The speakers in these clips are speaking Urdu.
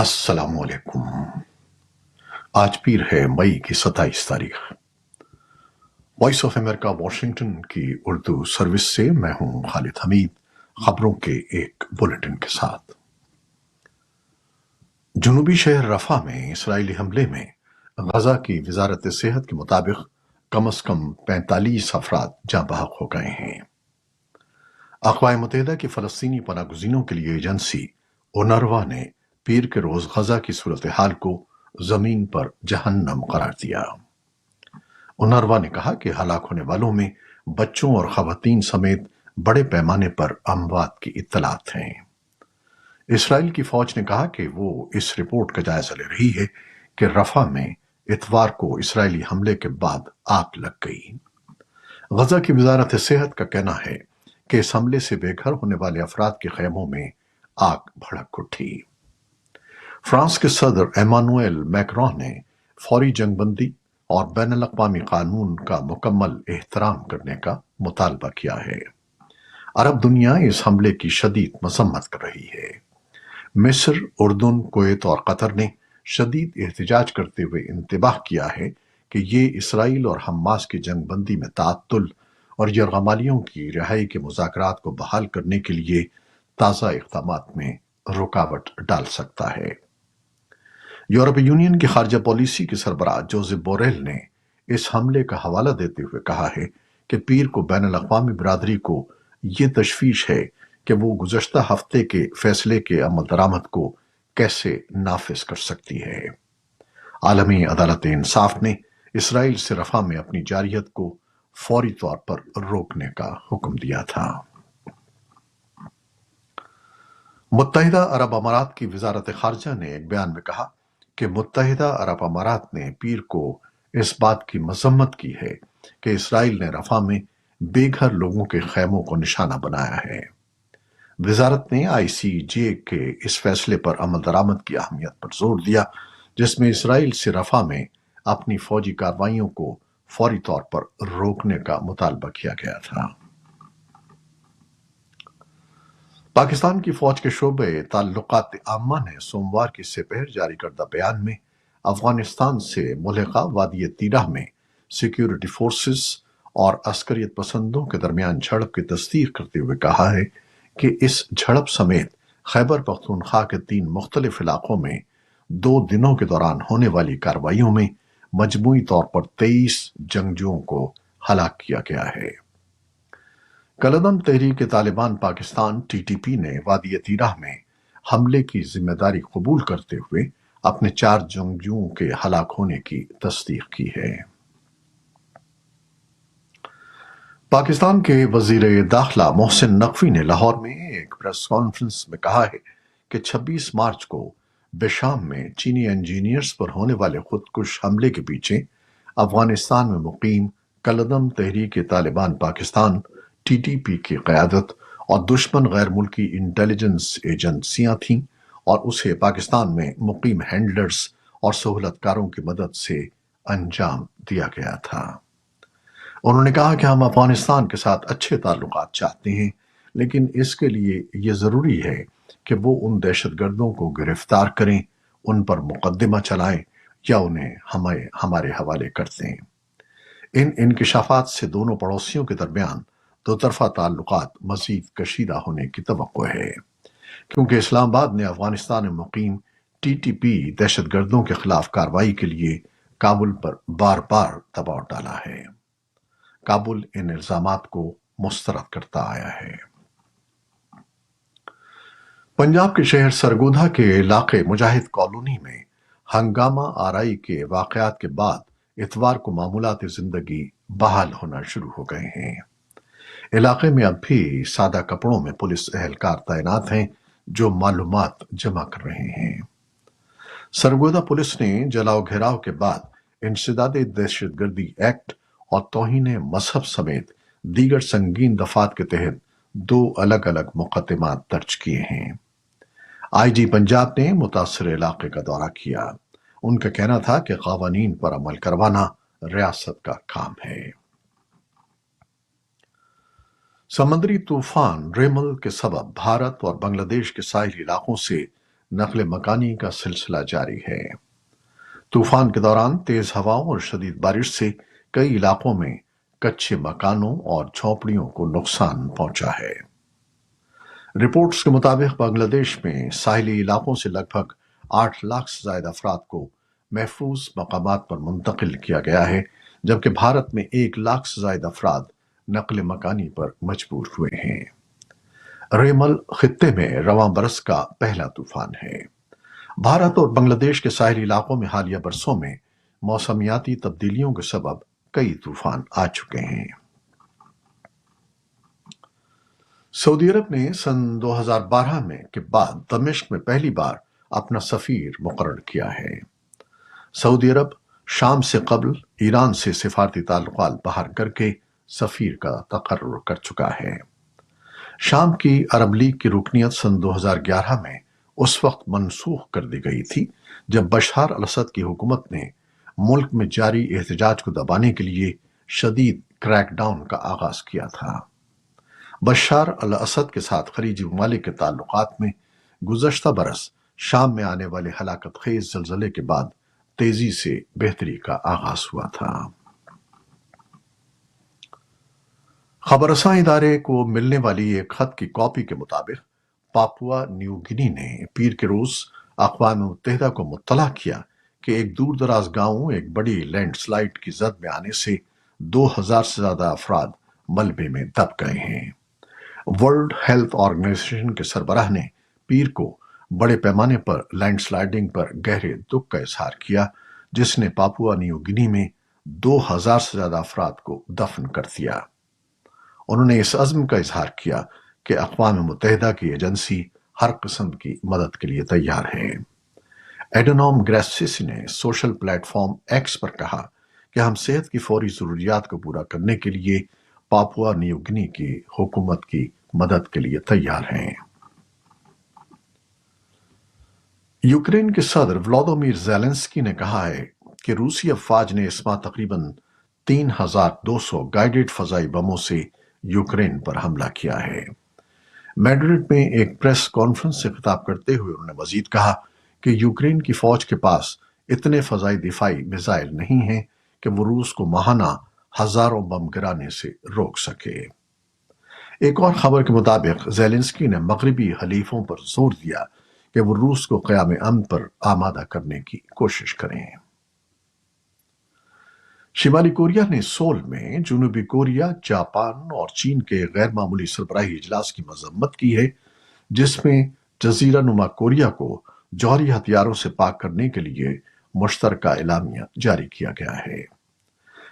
السلام علیکم۔ آج پیر ہے مئی کی 27 تاریخ۔ وائس آف امریکہ واشنگٹن کی اردو سروس سے میں ہوں خالد حمید، خبروں کے ایک بلیٹن کے ساتھ۔ جنوبی شہر رفح میں اسرائیلی حملے میں غزہ کی وزارت صحت کے مطابق کم از کم 45 افراد جاں بحق ہو گئے ہیں۔ اقوام متحدہ کی فلسطینی پناہ گزینوں کے لیے ایجنسی اونروا نے پیر کے روز غزہ کی صورتحال کو زمین پر جہنم قرار دیا۔ اونروا نے کہا کہ ہلاک ہونے والوں میں بچوں اور خواتین سمیت بڑے پیمانے پر اموات کی اطلاعات ہیں۔ اسرائیل کی فوج نے کہا کہ وہ اس رپورٹ کا جائزہ لے رہی ہے کہ رفح میں اتوار کو اسرائیلی حملے کے بعد آگ لگ گئی۔ غزہ کی وزارت صحت کا کہنا ہے کہ اس حملے سے بے گھر ہونے والے افراد کے خیموں میں آگ بھڑک اٹھی۔ فرانس کے صدر ایمانوئل میکرون نے فوری جنگ بندی اور بین الاقوامی قانون کا مکمل احترام کرنے کا مطالبہ کیا ہے۔ عرب دنیا اس حملے کی شدید مذمت کر رہی ہے۔ مصر، اردن، کویت اور قطر نے شدید احتجاج کرتے ہوئے انتباہ کیا ہے کہ یہ اسرائیل اور حماس کی جنگ بندی میں تعطل اور یرغمالیوں کی رہائی کے مذاکرات کو بحال کرنے کے لیے تازہ اقدامات میں رکاوٹ ڈال سکتا ہے۔ یورپی یونین کی خارجہ پالیسی کے سربراہ جوزف بوریل نے اس حملے کا حوالہ دیتے ہوئے کہا ہے کہ پیر کو بین الاقوامی برادری کو یہ تشویش ہے کہ وہ گزشتہ ہفتے کے فیصلے کے عمل درآمد کو کیسے نافذ کر سکتی ہے۔ عالمی عدالت انصاف نے اسرائیل سے رفح میں اپنی جارحیت کو فوری طور پر روکنے کا حکم دیا تھا۔ متحدہ عرب امارات کی وزارت خارجہ نے ایک بیان میں کہا کہ متحدہ عرب امارات نے پیر کو اس بات کی مذمت کی ہے کہ اسرائیل نے رفح میں بے گھر لوگوں کے خیموں کو نشانہ بنایا ہے۔ وزارت نے آئی سی جے کے اس فیصلے پر عمل درآمد کی اہمیت پر زور دیا، جس میں اسرائیل سے رفح میں اپنی فوجی کارروائیوں کو فوری طور پر روکنے کا مطالبہ کیا گیا تھا۔ پاکستان کی فوج کے شعبہ تعلقات عامہ نے سوموار کی سپہر جاری کردہ بیان میں افغانستان سے ملحقہ وادی تیرہ میں سیکیورٹی فورسز اور عسکریت پسندوں کے درمیان جھڑپ کی تصدیق کرتے ہوئے کہا ہے کہ اس جھڑپ سمیت خیبر پختونخوا کے 3 مختلف علاقوں میں 2 دنوں کے دوران ہونے والی کارروائیوں میں مجموعی طور پر 23 جنگجوؤں کو ہلاک کیا گیا ہے۔ کالعدم تحریک Taliban Pakistan T T P نے وادی تیرہ میں حملے کی ذمہ داری قبول کرتے ہوئے اپنے 4 جنگجوؤں کے ہلاک ہونے کی تصدیق کی ہے۔ پاکستان کے وزیر داخلہ محسن نقوی نے لاہور میں ایک پریس کانفرنس میں کہا ہے کہ 26 مارچ کو بشام میں چینی انجینئرز پر ہونے والے خودکش حملے کے پیچھے افغانستان میں مقیم کالعدم تحریک Taliban Pakistan T T P کی قیادت اور دشمن غیر ملکی انٹیلیجنس ایجنسیاں تھیں اور اسے پاکستان میں مقیم ہینڈلرز اور سہولت کاروں کی مدد سے انجام دیا گیا تھا۔ انہوں نے کہا کہ ہم افغانستان کے ساتھ اچھے تعلقات چاہتے ہیں، لیکن اس کے لیے یہ ضروری ہے کہ وہ ان دہشت گردوں کو گرفتار کریں، ان پر مقدمہ چلائیں یا انہیں ہمارے حوالے کر دیں۔ ان انکشافات سے دونوں پڑوسیوں کے درمیان دو طرفہ تعلقات مزید کشیدہ ہونے کی توقع ہے، کیونکہ اسلام آباد نے افغانستان میں مقیم ٹی ٹی پی دہشت گردوں کے خلاف کارروائی کے لیے کابل پر بار بار دباؤ ڈالا ہے۔ کابل ان الزامات کو مسترد کرتا آیا ہے۔ پنجاب کے شہر سرگودھا کے علاقے مجاہد کالونی میں ہنگامہ آرائی کے واقعات کے بعد اتوار کو معمولات زندگی بحال ہونا شروع ہو گئے ہیں۔ علاقے میں اب بھی سادہ کپڑوں میں پولیس اہلکار تعینات ہیں جو معلومات جمع کر رہے ہیں۔ سرگودھا پولیس نے جلاؤ گھیراؤ کے بعد انسداد دہشت گردی ایکٹ اور توہین مذہب سمیت دیگر سنگین دفعات کے تحت 2 الگ الگ مقدمات درج کیے ہیں۔ آئی جی پنجاب نے متاثر علاقے کا دورہ کیا۔ ان کا کہنا تھا کہ قوانین پر عمل کروانا ریاست کا کام ہے۔ سمندری طوفان ریمل کے سبب بھارت اور بنگلہ دیش کے ساحلی علاقوں سے نقل مکانی کا سلسلہ جاری ہے۔ طوفان کے دوران تیز ہواؤں اور شدید بارش سے کئی علاقوں میں کچے مکانوں اور جھونپڑیوں کو نقصان پہنچا ہے۔ رپورٹس کے مطابق بنگلہ دیش میں ساحلی علاقوں سے لگ بھگ 8 لاکھ سے زائد افراد کو محفوظ مقامات پر منتقل کیا گیا ہے، جبکہ بھارت میں 1 لاکھ سے زائد افراد نقل مکانی پر مجبور ہوئے ہیں۔ ریمل خطے میں رواں برس کا پہلا طوفان ہے۔ بھارت اور بنگلہ دیش کے ساحلی علاقوں میں حالیہ برسوں میں موسمیاتی تبدیلیوں کے سبب کئی طوفان آ چکے ہیں۔ سعودی عرب نے سن 2012 میں کے بعد دمشق میں پہلی بار اپنا سفیر مقرر کیا ہے۔ سعودی عرب شام سے قبل ایران سے سفارتی تعلقات بحال کر کے سفیر کا تقرر کر چکا ہے۔ شام کی عرب لیگ کی رکنیت سن 2011 میں اس وقت منسوخ کر دی گئی تھی جب بشار الاسد کی حکومت نے ملک میں جاری احتجاج کو دبانے کے لیے شدید کریک ڈاؤن کا آغاز کیا تھا۔ بشار الاسد کے ساتھ خلیجی ممالک کے تعلقات میں گزشتہ برس شام میں آنے والے ہلاکت خیز زلزلے کے بعد تیزی سے بہتری کا آغاز ہوا تھا۔ خبر رساں ادارے کو ملنے والی ایک خط کی کاپی کے مطابق پاپوا نیو گنی نے پیر کے روز اقوام متحدہ کو مطلع کیا کہ ایک دور دراز گاؤں ایک بڑی لینڈ سلائیڈ کی زد میں آنے سے 2000 سے زیادہ افراد ملبے میں دب گئے ہیں۔ ورلڈ ہیلتھ آرگنائزیشن کے سربراہ نے پیر کو بڑے پیمانے پر لینڈ سلائیڈنگ پر گہرے دکھ کا اظہار کیا، جس نے پاپوا نیو گنی میں 2000 سے زیادہ افراد کو دفن کر دیا۔ انہوں نے اس عزم کا اظہار کیا کہ اقوام متحدہ کی ایجنسی ہر قسم کی مدد کے لیے تیار ہے۔ ایڈنوم گریسیس نے سوشل پلیٹ فارم ایکس پر کہا کہ ہم صحت کی فوری ضروریات کو پورا کرنے کے لیے پاپوا نیو گنی کی حکومت کی مدد کے لیے تیار ہیں۔ یوکرین کے صدر ولادیمیر زیلنسکی نے کہا ہے کہ روسی افواج نے اس ماہ تقریباً 3200 گائیڈڈ فضائی بموں سے یوکرین پر حملہ کیا ہے۔ میڈرڈ میں ایک پریس کانفرنس سے خطاب کرتے ہوئے انہوں نے مزید کہا کہ یوکرین کی فوج کے پاس اتنے فضائی دفاعی میزائل نہیں ہیں کہ وہ روس کو ماہانہ ہزاروں بم گرانے سے روک سکے۔ ایک اور خبر کے مطابق زیلنسکی نے مغربی حلیفوں پر زور دیا کہ وہ روس کو قیام امن پر آمادہ کرنے کی کوشش کریں۔ شمالی کوریا نے سول میں جنوبی کوریا، جاپان اور چین کے غیر معمولی سربراہی اجلاس کی مذمت کی ہے، جس میں جزیرہ نما کوریا کو جوہری ہتھیاروں سے پاک کرنے کے لیے مشترکہ اعلامیہ جاری کیا گیا ہے۔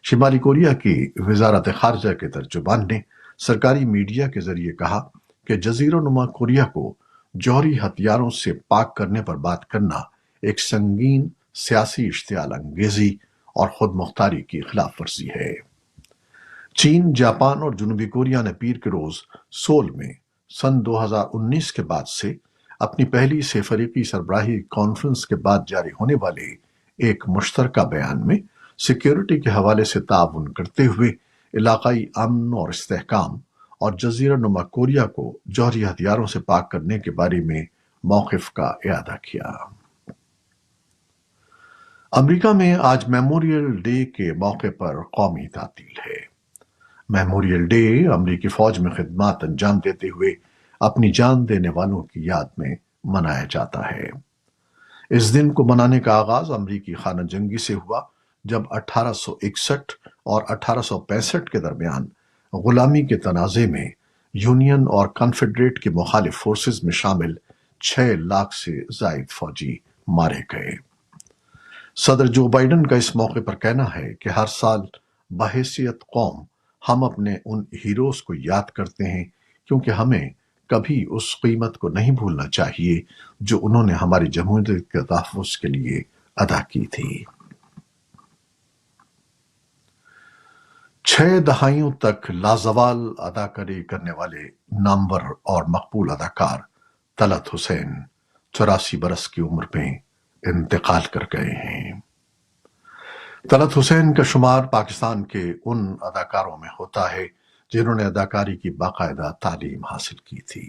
شمالی کوریا کی وزارت خارجہ کے ترجمان نے سرکاری میڈیا کے ذریعے کہا کہ جزیرہ نما کوریا کو جوہری ہتھیاروں سے پاک کرنے پر بات کرنا ایک سنگین سیاسی اشتعال انگیزی اور خود مختاری کی خلاف ورزی ہے۔ چین، جاپان اور جنوبی کوریا نے پیر کے روز سول میں سن 2019 کے بعد سے اپنی پہلی سے فریقی سربراہی کانفرنس کے بعد جاری ہونے والے ایک مشترکہ بیان میں سیکیورٹی کے حوالے سے تعاون کرتے ہوئے علاقائی امن اور استحکام اور جزیرہ نما کوریا کو جوہری ہتھیاروں سے پاک کرنے کے بارے میں موقف کا اعادہ کیا۔ امریکہ میں آج میموریل ڈے کے موقع پر قومی تعطیل ہے۔ میموریل ڈے امریکی فوج میں خدمات انجام دیتے ہوئے اپنی جان دینے والوں کی یاد میں منایا جاتا ہے۔ اس دن کو منانے کا آغاز امریکی خانہ جنگی سے ہوا جب 1861 اور 1865 کے درمیان غلامی کے تنازع میں یونین اور کنفیڈریٹ کی مخالف فورسز میں شامل 6 لاکھ سے زائد فوجی مارے گئے۔ صدر جو بائیڈن کا اس موقع پر کہنا ہے کہ ہر سال بحیثیت قوم ہم اپنے ان ہیروز کو یاد کرتے ہیں کیونکہ ہمیں کبھی اس قیمت کو نہیں بھولنا چاہیے جو انہوں نے ہماری جمہوریت کے تحفظ کے لیے ادا کی تھی۔ 6 دہائیوں تک لازوال اداکاری کرنے والے نامور اور مقبول اداکار طلعت حسین 84 برس کی عمر میں انتقال کر گئے ہیں۔ طلعت حسین کا شمار پاکستان کے ان اداکاروں میں ہوتا ہے جنہوں نے اداکاری کی باقاعدہ تعلیم حاصل کی تھی۔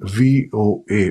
VOA